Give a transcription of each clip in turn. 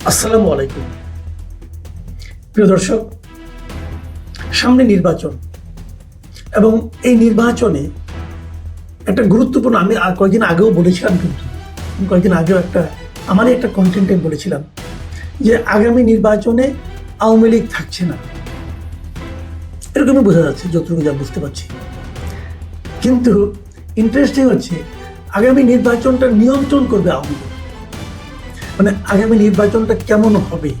আসসালামু আলাইকুম প্রিয় দর্শক, সামনে নির্বাচন এবং এই নির্বাচনে একটা গুরুত্বপূর্ণ, আমি কয়েকদিন আগেও বলেছিলাম, কিন্তু কয়েকদিন আগেও আমারই একটা কন্টেন্টে বলেছিলাম যে আগামী নির্বাচনে আওয়ামী লীগ থাকছে না, এরকমই বোঝা যাচ্ছে যতটুকু যা বুঝতে পারছি। কিন্তু ইন্টারেস্টিং হচ্ছে আগামী নির্বাচনটা নিয়ন্ত্রণ করবে আওয়ামী লীগ। মানে আগামী নির্বাচনটা কেমন হবে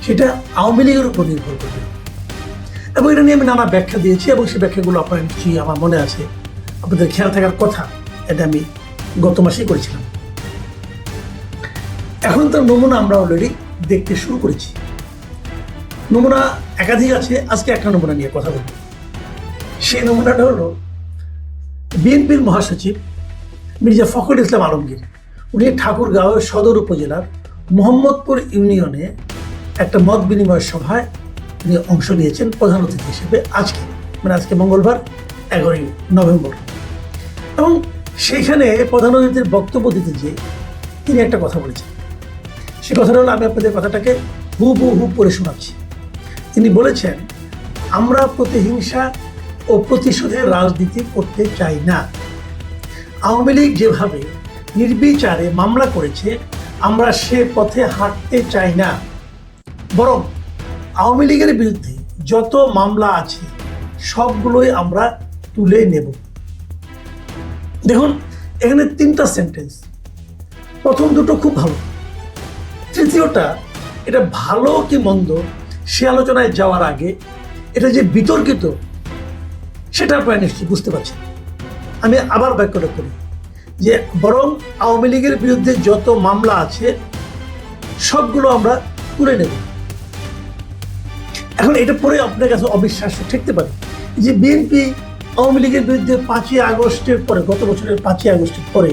সেটা আওয়ামী লীগের উপর নির্ভর করবে, এবং এটা নিয়ে আমি নানা ব্যাখ্যা দিয়েছি এবং সেই ব্যাখ্যাগুলো আপনারা নিশ্চয়ই আমার মনে আছে, আপনাদের খেয়াল থাকার কথা। এটা আমি গত মাসেই করেছিলাম। এখন তার নমুনা আমরা অলরেডি দেখতে শুরু করেছি। নমুনা একাধিক আছে, আজকে একটা নমুনা নিয়ে কথা বলব। সেই নমুনাটা হলো বিএনপির মহাসচিব মির্জা ফখরুল ইসলাম আলমগীর। উনি ঠাকুরগাঁও সদর উপজেলার মোহাম্মদপুর ইউনিয়নে একটা মত বিনিময় সভায় উনি অংশ নিয়েছেন প্রধান অতিথি হিসেবে আজকে মঙ্গলবার 11ই নভেম্বর। এবং সেইখানে প্রধান অতিথির বক্তব্য দিতে গিয়ে তিনি একটা কথা বলেছেন। সে কথাটা হলো, আমি আপনাদের কথাটাকে হু পড়ে শোনাচ্ছি। তিনি বলেছেন, আমরা প্রতিহিংসা ও প্রতিশোধের রাজনীতি করতে চাই না। আওয়ামী লীগ যেভাবে নির্বিচারে মামলা করেছে, আমরা সে পথে হাঁটতে চাই না। বরং আওয়ামী লীগের বিরুদ্ধে যত মামলা আছে সবগুলোই আমরা তুলে নেব। দেখুন, এখানে 3টা সেন্টেন্স। প্রথম দুটো খুব ভালো, তৃতীয়টা এটা ভালো কি মন্দ সে আলোচনায় যাওয়ার আগে এটা যে বিতর্কিত সেটা প্রায় নিশ্চয়ই বুঝতে পারছেন। আমি আবার ব্যাখ্যাটা করি যে বরং আওয়ামী লীগের বিরুদ্ধে যত মামলা আছে সবগুলো আমরা তুলে নেব। এখন এটা পরে আপনার কাছে অবিশ্বাস্য ঠেকতে পারে যে বিএনপি আওয়ামী লীগের বিরুদ্ধে 5ই আগস্টের পরে, গত বছরের 5ই আগস্টের পরে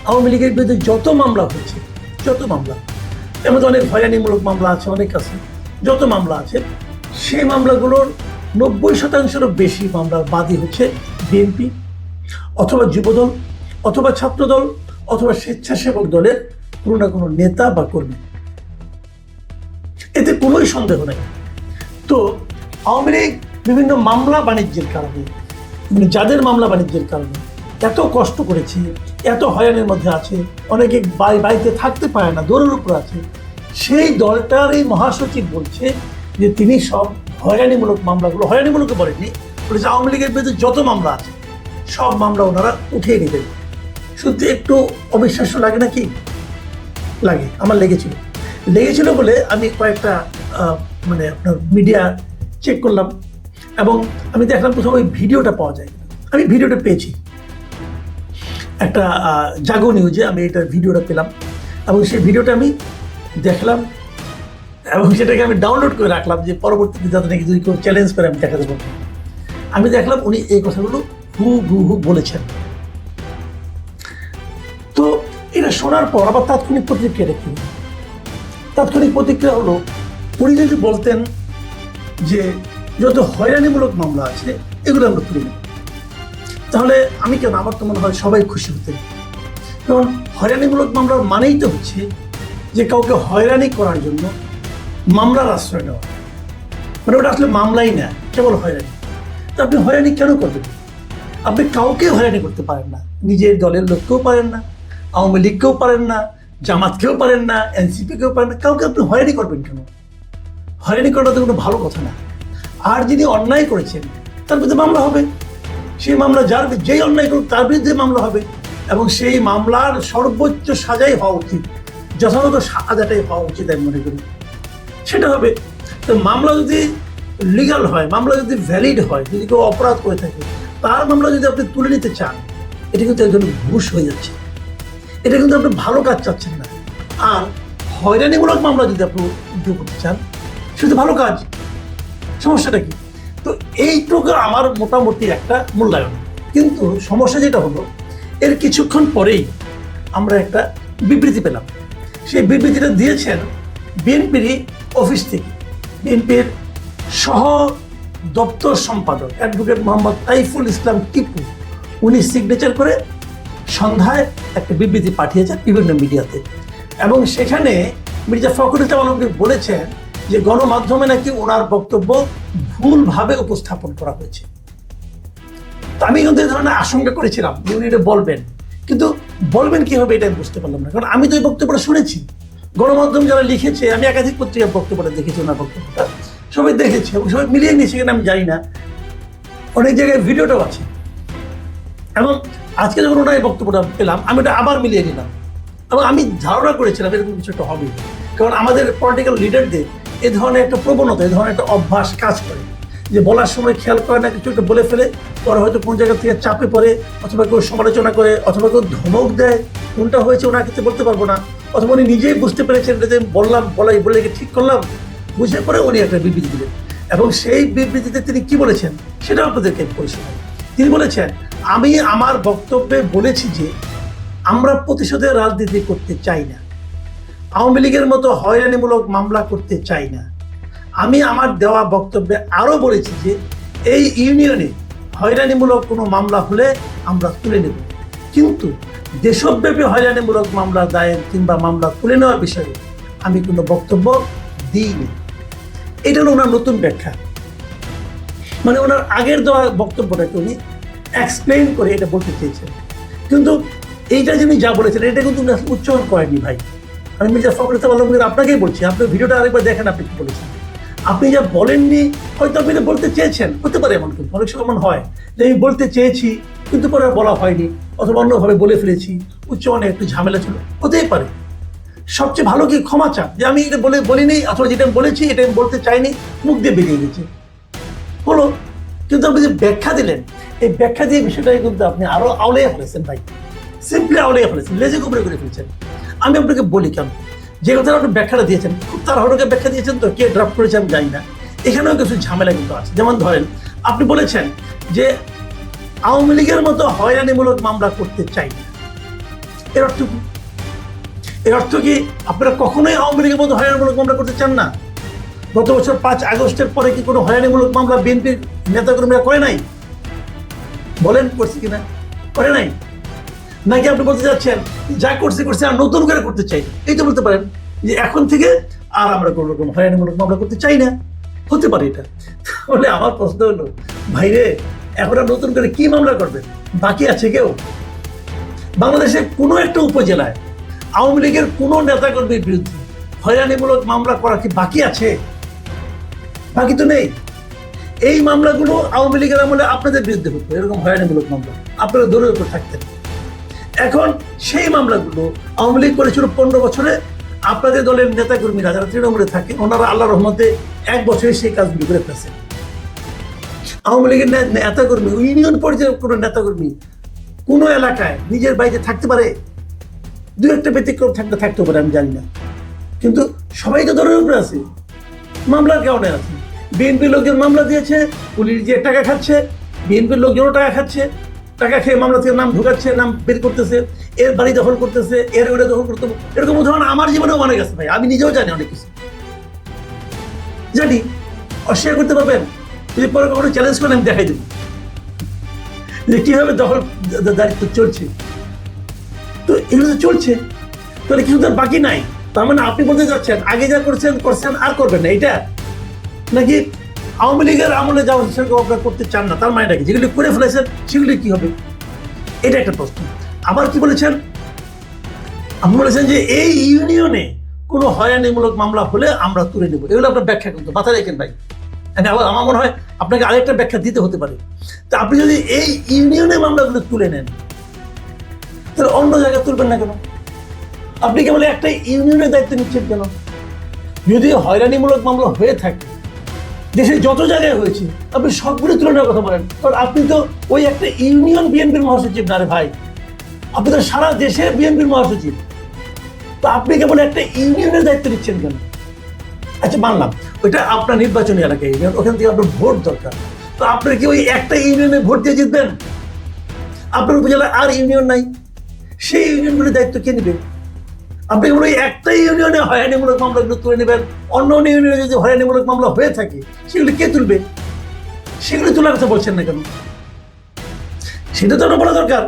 আওয়ামী লীগের বিরুদ্ধে যত মামলা হয়েছে, যত মামলা, এর মধ্যে অনেক হয়রানিমূলক মামলা আছে, অনেক আছে, যত মামলা আছে সেই মামলাগুলোর 90%-এরও বেশি মামলার বাদী হচ্ছে বিএনপি অথবা যুবদল অথবা ছাত্রদল অথবা স্বেচ্ছাসেবক দলের কোনো না কোনো নেতা বা কর্মী। এতে কোনোই সন্দেহ নেই। তো আওয়ামী লীগ বিভিন্ন মামলা বাণিজ্যের কারণে, যাদের মামলা বাণিজ্যের কারণে এত কষ্ট করেছে, এত হয়রানির মধ্যে আছে, অনেকে বাড়িতে থাকতে পারে না, দৌড়ের উপর আছে, সেই দলটার এই মহাসচিব বলছে যে তিনি সব হয়রানিমূলক মামলাগুলো, হয়রানিমূলক বলেননি, বলেছে আওয়ামী লীগের বিরুদ্ধে যত মামলা আছে সব মামলা ওনারা উঠিয়ে নেবেন। সত্যি একটু অবিশ্বাস্য লাগে না? কি লাগে? আমার লেগেছিল বলে আমি কয়েকটা আপনার মিডিয়া চেক করলাম এবং আমি দেখলাম প্রথমে ওই ভিডিওটা পাওয়া যায়। আমি ভিডিওটা পেয়েছি একটা জাগো নিউজে, আমি এটার ভিডিওটা পেলাম এবং সেই ভিডিওটা আমি দেখলাম এবং সেটাকে আমি ডাউনলোড করে রাখলাম যে পরবর্তীতে যাতে নাকি যদি কেউ চ্যালেঞ্জ করে আমি দেখাতে পারবো। আমি দেখলাম উনি এই কথাগুলো হু বলেছেন। তো এটা শোনার পর আবার তাৎক্ষণিক প্রতিক্রিয়া কি? তাৎক্ষণিক প্রতিক্রিয়া হলো, উনি যদি বলতেন যে যত হয়রানিমূলক মামলা আছে এগুলো আমরা তুলে নেব, তাহলে আমি কেন, আমার তো মনে হয় সবাই খুশি হতেন। কারণ হয়রানিমূলক মামলার মানেই তো হচ্ছে যে কাউকে হয়রানি করার জন্য মামলার আশ্রয় নেওয়া। মানে ওটা আসলে মামলাই না, কেবল হয়রানি। তো আপনি হয়রানি কেন করবেন? আপনি কাউকে হয়রানি করতে পারেন না, নিজের দলের লোককেও পারেন না, আওয়ামী লীগকেও পারেন না, জামাতকেও পারেন না, এনসিপিকেও পারেন না, কাউকে আপনি হয়রানি করবেন কেন? হয়রানি করাটা তো কোনো ভালো কথা না। আর যিনি অন্যায় করেছেন তার বিরুদ্ধে মামলা হবে, সেই মামলা যেই অন্যায় করুক তার বিরুদ্ধে মামলা হবে এবং সেই মামলার সর্বোচ্চ সাজাই হওয়া উচিত, যথাযথ সাজাটাই হওয়া উচিত আমি মনে করি, সেটা হবে। তো মামলা যদি লিগাল হয়, মামলা যদি ভ্যালিড হয়, যদি কেউ অপরাধ করে থাকে তার মামলা যদি আপনি তুলে নিতে চান, এটা কিন্তু একজন ঘুষ হয়ে যাচ্ছে, এটা কিন্তু আপনি ভালো কাজ চাচ্ছেন না। আর হয়রানিমূলক মামলা যদি আপনি উদ্যোগ করতে চান, সেটা ভালো কাজ, সমস্যাটা কি? তো এইটুকু আমার মোটামুটি একটা মূল্যায়ন। কিন্তু সমস্যা যেটা হলো, এর কিছুক্ষণ পরেই আমরা একটা বিবৃতি পেলাম। সেই বিবৃতিটা দিয়েছেন বিএনপির অফিস থেকে, বিএনপির সহ দপ্তর সম্পাদক অ্যাডভোকেট মোহাম্মদ তাইফুল ইসলাম টিপু। উনি সিগনেচার করে সন্ধ্যায় একটা বিবৃতি পাঠিয়েছেন বিভিন্ন মিডিয়াতে এবং সেখানে মির্জা ফখরুল ইসলাম আলমগীর বলেছেন যে গণমাধ্যমে নাকি ওনার বক্তব্য ভুলভাবে উপস্থাপন করা হয়েছে। তো আমি কিন্তু এই ধরনের আশঙ্কা করেছিলাম যে উনি এটা বলবেন, কিন্তু বলবেন কি হবে এটা আমি বুঝতে পারলাম না, কারণ আমি তো এই বক্তব্যটা শুনেছি। গণমাধ্যম যারা লিখেছে, আমি একাধিক পত্রিকার বক্তব্যটা দেখেছি, ওনার বক্তব্যটা সবাই দেখেছে এবং সবাই মিলিয়ে নিয়েছে কিনা আমি জানি না, অনেক জায়গায় ভিডিওটাও আছে। এবং আজকে যখন ওনার এই বক্তব্যটা পেলাম আমি এটা আবার মিলিয়ে নিলাম এবং আমি ধারণা করেছিলাম এরকম কিছু একটা হবে, কারণ আমাদের পলিটিক্যাল লিডারদের এ ধরনের একটা প্রবণতা, এ ধরনের একটা অভ্যাস কাজ করে যে বলার সময় খেয়াল করে না, কিছু একটা বলে ফেলে, পরে হয়তো কোন জায়গা থেকে চাপে পড়ে, অথবা কেউ সমালোচনা করে, অথবা কেউ ধমক দেয়, কোনটা হয়েছে ওনার ক্ষেত্রে বলতে পারবো না, অথবা উনি নিজেই বুঝতে পেরেছেন এটা যে বললাম, বলে ঠিক করলাম, বুঝে পরে উনি একটা বিবৃতি দিলেন। এবং সেই বিবৃতিতে তিনি কি বলেছেন সেটাও আপনাদেরকে পরিষ্কার। তিনি বলেছেন, আমি আমার বক্তব্যে বলেছি যে আমরা প্রতিশোধের রাজনীতি করতে চাই না, আওয়ামী লীগের মতো হয়রানিমূলক মামলা করতে চাই না। আমি আমার দেওয়া বক্তব্যে আরও বলেছি যে এই ইউনিয়নে হয়রানিমূলক কোনো মামলা হলে আমরা তুলে নেব, কিন্তু দেশব্যাপী হয়রানিমূলক মামলা দায়ের কিংবা মামলা তুলে নেওয়ার বিষয়ে আমি কোনো বক্তব্য দিইনি। এটা হলো ওনার নতুন ব্যাখ্যা, মানে ওনার আগের দেওয়া বক্তব্যটাকে উনি এক্সপ্লেইন করে এটা বলতে চেয়েছেন। কিন্তু এইটা যিনি যা বলেছেন এটা কিন্তু উনি উচ্চারণ করেননি ভাই। আমি মির্জা ফখরুল ইসলাম আলমগীর আপনাকেই বলছি, আপনি ভিডিওটা আরেকবার দেখেন, আপনি কি বলেছেন। আপনি যা বলেননি হয়তো আপনি এটা বলতে চেয়েছেন, হতে পারে এমন, কিন্তু অনেক সময় এমন হয় যে আমি বলতে চেয়েছি কিন্তু পরে বলা হয়নি, অথবা অন্যভাবে বলে ফেলেছি, উচ্চারণে একটু ঝামেলা ছিল, হতেই পারে। সবচেয়ে ভালো কি ক্ষমা চান যে আমি এটা বলিনি, অথবা যেটা আমি বলেছি এটা আমি বলতে চাইনি, মুখ দিয়ে বেরিয়ে গেছে হলো। কিন্তু আপনি যে ব্যাখ্যা দিলেন, এই ব্যাখ্যা দিয়ে বিষয়টাকে কিন্তু আপনি আরো আউলাইয়া ফেলেছেন ভাই, সিম্পলি আউলাইয়া ফেলেছেন, লেজে কুপড়ে করে ফেলেছেন। আমি আপনাকে বলি কেন, যে কথা আপনি ব্যাখ্যাটা দিয়েছেন খুব তাড়াহুড়োকে ব্যাখ্যা দিয়েছেন, তো কে ড্রাফট করেছে আমি জানি না, এখানেও কিছু ঝামেলা কিন্তু আছে। যেমন ধরেন আপনি বলেছেন যে আওয়ামী লীগের মতো হয়রানিমূলক মামলা করতে চাই না, এর অর্থ কি? এর অর্থ কি আপনারা কখনোই আওয়ামী লীগের মতো হয়রানিমূলক মামলা করতে চান না? গত বছর 5 আগস্টের পরে কি কোনো হয়রানিমূলক মামলা বিএনপির নেতাকর্মীরা করে নাই? বলেন করছে কিনা? করে নাই? নাকি আপনি বলতে যাচ্ছেন যা করছে আর নতুন করে করতে চাই? এই তো বলতে পারেন যে এখন থেকে আর আমরা কোনো রকম হয়রানিমূলক মামলা করতে চাই না, হতে পারে এটা। তাহলে আমার প্রশ্ন হলো, ভাইরে এখন আর নতুন করে কি মামলা করবেন? বাকি আছে কেউ? বাংলাদেশের কোনো একটা উপজেলায় আওয়ামী লীগের কোনো নেতাকর্মীর বিরুদ্ধে হয়রানিমূলক মামলা করা কি বাকি আছে? বাকি তো নেই। এই মামলাগুলো আওয়ামী লীগের আমলে আপনাদের বিরুদ্ধে হতো, এরকম হয়রানিমূলক মামলা আপনারা দৌড়ের উপর থাকতেন। এখন সেই মামলাগুলো আওয়ামী লীগ করেছিল 15 বছরে, আপনাদের দলের নেতাকর্মীরা যারা তৃণমূলে থাকে ওনারা আল্লাহ রহমতে 1 বছরে সেই কাজগুলো করে ফেলছে। আওয়ামী লীগের নেতাকর্মী, ইউনিয়ন পর্যায়ে কোনো নেতাকর্মী কোনো এলাকায় নিজের বাড়িতে থাকতে পারে? 2-1টা ব্যতিক্রম থাকতে পারে, আমি জানি না, কিন্তু সবাই তো দলের উপরে আছে, মামলার কারণে আছে। বিএনপির লোকজন মামলা দিয়েছে, পুলিশ যে টাকা খাচ্ছে, বিএনপির লোকজনও টাকা খাচ্ছে, টাকা খেয়ে মামলা থেকে নাম ঢুকাচ্ছে, নাম বের করতেছে, এর বাড়ি দখল করতেছে, এর ওটা দখল করতে। এরকম উদাহরণ আমার জীবনেও অনেক আছে ভাই, আমি নিজেও জানি অনেক কিছু জানি। অস্বীকার করতে পারবেন? যদি পরে কখনো চ্যালেঞ্জ করেন আমি দেখাই দেব যে কিভাবে দখল দায়িত্ব চলছে। তো এগুলো তো চলছে, তাহলে কিছু তার বাকি নাই। তার মানে আপনি বলতে যাচ্ছেন আগে যা করছেন আর করবেন না, এটা নাকি আওয়ামী লীগের আমলে যাওয়া সেরকম আপনারা করতে চান না? তার মানে নাকি যেগুলি করে ফেলেছেন সেগুলি কি হবে? এটা একটা প্রশ্ন। আবার কি বলেছেন? আপনি বলেছেন যে এই ইউনিয়নে কোনো হয়রানিমূলক মামলা হলে আমরা তুলে নেব, এগুলো আপনার ব্যাখ্যা কিন্তু মাথায় রেখেন ভাই। আবার আমার মনে হয় আপনাকে আরেকটা ব্যাখ্যা দিতে হতে পারে। তা আপনি যদি এই ইউনিয়নে মামলাগুলো তুলে নেন তাহলে অন্য জায়গায় তুলবেন না কেন? আপনি কেবল একটা ইউনিয়নের দায়িত্ব নিচ্ছেন কেন? যদি হয়রানিমূলক মামলা হয়ে থাকে দেশে যত জায়গায় হয়েছে আপনি সবগুলো তুলে নেওয়ার কথা বলেন, কারণ আপনি তো ওই একটা ইউনিয়ন বিএনপির মহাসচিব না রে ভাই, আপনি তো সারা দেশের বিএনপির মহাসচিব। তো আপনি কেবল একটা ইউনিয়নের দায়িত্ব নিচ্ছেন কেন? আচ্ছা মানলাম ওইটা আপনার নির্বাচনী এলাকা ইউনিয়ন, ওখান থেকে আপনার ভোট দরকার, তো আপনার কি ওই একটা ইউনিয়নে ভোট দিয়ে জিতবেন? আপনার উপজেলায় আর ইউনিয়ন নাই, সেই ইউনিয়নগুলির দায়িত্ব কে নেবে? আপনি কেবল ওই একটা ইউনিয়নে হয়রানিমূলক মামলাগুলো তুলে নেবেন, অন্য অন্য ইউনিয়নে যদি হয়রানিমূলক মামলা হয়ে থাকে সেগুলি কে তুলবে? সেগুলি তোলার কথা বলছেন না কেন? সেটা তো বলা দরকার।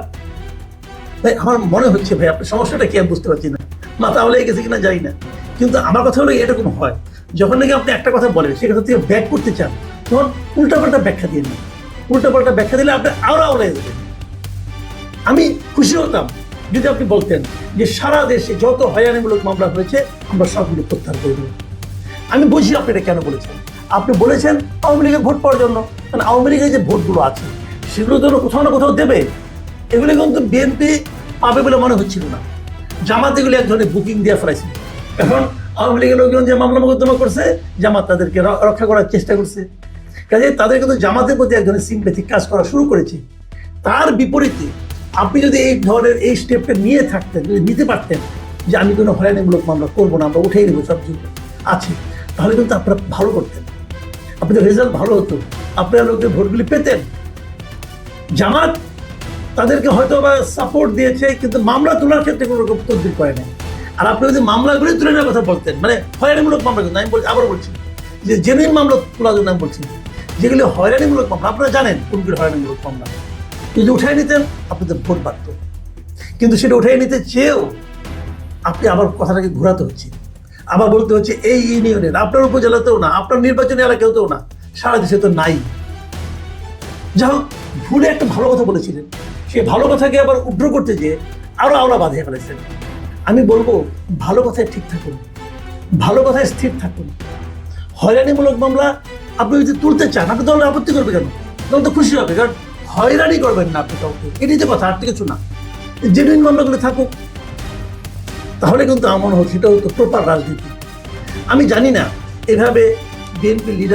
ভাই আমার মনে হচ্ছে ভাই আপনার সমস্যাটা কি আমি বুঝতে পারছি না, মাথা হলে গেছে কিনা জানি না, কিন্তু আমার কথা হলো এরকম হয় যখন নাকি আপনি একটা কথা বলেন সে কথা থেকে ব্যাক করতে চান তখন উল্টাপাল্টা ব্যাখ্যা দিয়ে দিন, উল্টাপাল্টা ব্যাখ্যা দিলে আপনি আরো আওড়াই দেবেন। আমি খুশি হতাম যদি আপনি বলতেন যে সারা দেশে যত হয়রানিমূলক মামলা হয়েছে আমরা সবগুলো প্রত্যাহার করে দেব। আমি বুঝি আপনি এটা কেন বলেছেন। আপনি বলেছেন আওয়ামী লীগের ভোট পাওয়ার জন্য, কারণ আওয়ামী লীগের যে ভোটগুলো আছে সেগুলো তো কোথাও না কোথাও দেবে, এগুলো কিন্তু বিএনপি পাবে বলে মনে হচ্ছিল না। জামাত এগুলো এক ধরনের বুকিং দিয়ে ফেলাইছিল। এখন আওয়ামী লীগের লোকজন যে মামলা মোকদ্দমা করছে জামাত তাদেরকে রক্ষা করার চেষ্টা করছে, কাজে তাদের কিন্তু জামাতের প্রতি এক ধরনের সিম্প্যাথিক কাজ করা শুরু করেছে। তার বিপরীতে আপনি যদি এই ধরনের এই স্টেপটা নিয়ে থাকতেন, যদি নিতে পারতেন যে আমি কোনো হয়রানিমূলক মামলা করবো না, আমরা উঠেই নেবো সব কিছু আছে, তাহলে কিন্তু আপনারা ভালো করতেন, আপনাদের রেজাল্ট ভালো হতো, আপনারা লোকদের ভোটগুলি পেতেন। জামাত তাদেরকে হয়তো বা সাপোর্ট দিয়েছে কিন্তু মামলা তোলার ক্ষেত্রে কোনো রকম তদবির করে নাই। আর আপনি যদি মামলাগুলি তুলে নেওয়ার কথা বলতেন, মানে হয়রানিমূলক মামলা, কিন্তু আমি বলছি, আবার বলছি যে জেনুইন মামলা তোলার জন্য আমি বলছি, যেগুলি হয়রানিমূলক মামলা আপনারা জানেন কোনগুলি হয়রানিমূলক মামলা, যদি উঠাই নিতেন আপনাদের ভোট বাড়ত। কিন্তু সেটা উঠাই নিতে চেয়েও আপনি আবার কথাটাকে ঘোরাতে হচ্ছে, আবার বলতে হচ্ছে এই ইউনিয়নের, আপনার উপজেলাতেও না, আপনার নির্বাচনী এলাকাতেও না, সারা দেশে তো নাই। যা হোক, ভুলে একটা ভালো কথা বলেছিলেন, সেই ভালো কথাকে আবার উড্র করতে গিয়ে আরো আওলা বাঁধিয়ে ফেলেছেন। আমি বলবো ভালো কথায় ঠিক থাকুন, ভালো কথায় স্থির থাকুন। হয়রানিমূলক মামলা আপনি যদি তুলতে চান, আপনি দলের আপত্তি করবে কেন? দল তো খুশি হবে, কারণ হয়রানি করবেন না আপনি কাউকে, এটাই তো কথা, আর তো কিছু না। জেনুইন মামলাগুলো থাকুক, তাহলে কিন্তু আমার মনে হচ্ছে এটা হতো প্রপার রাজনীতি। আমি জানি না এভাবে বিএনপি লিডার